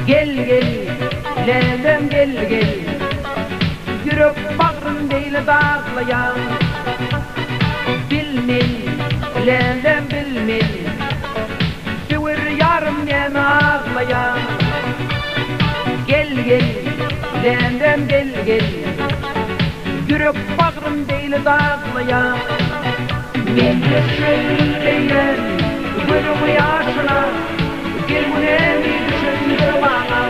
Gel gel, lelem gel gel, yürüp bağrım değil dağlayan. Bilmel, lelem bilmel, süvür yarım yem ağlayan. Gel gel, lelem gel gel, yürüp bağrım değil dağlayan. Men de söyleyen, bölümü yaşına, gel bu nemi düşündür bana.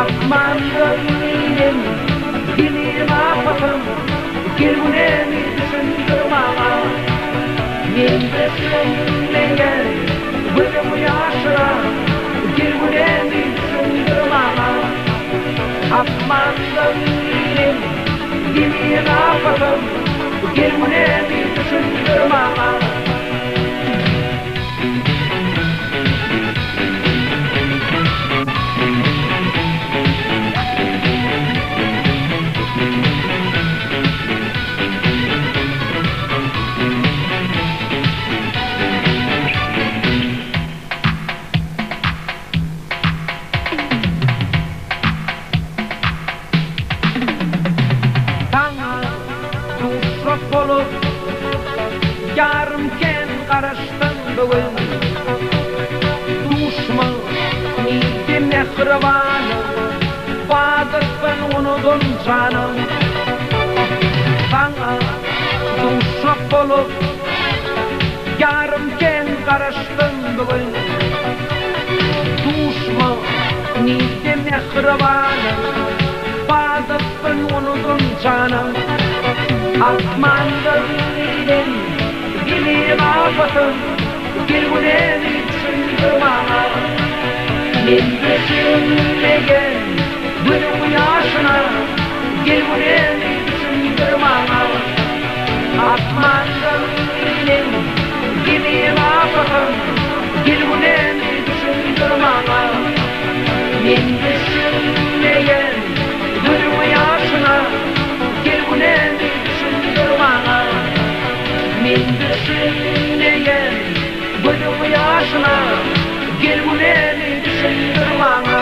Akmandım benim, dilim apatım, gel bu nemi düşündür bana. Men de söyleyen, bölümü yaşına, gel bu nemi düşündür bana. Akmandım benim, dilim apatım, gel bu nemi düşündür bana. Olup yarımken karıştın bugün. Düşman neydi mehribanı, Badık'ın unudun canım. Sana düşman olup yarımken karıştın bugün. Düşman neydi mehribanı, Badık'ın unudun canım. Akmandım benim, dilim apatım, gel bu nemi düşündür bana. Men düşünmeyen, bölüm yaşına, gel bu nemi düşündür bana. Akmandım benim, dilim apatım, gel bu nemi düşündür bana. Men düşünmeyen, bölüm yaşına, gel bu nemi bana. Men düşünmeyen, bölüm yaşına, gel bu nemi düşündür bana.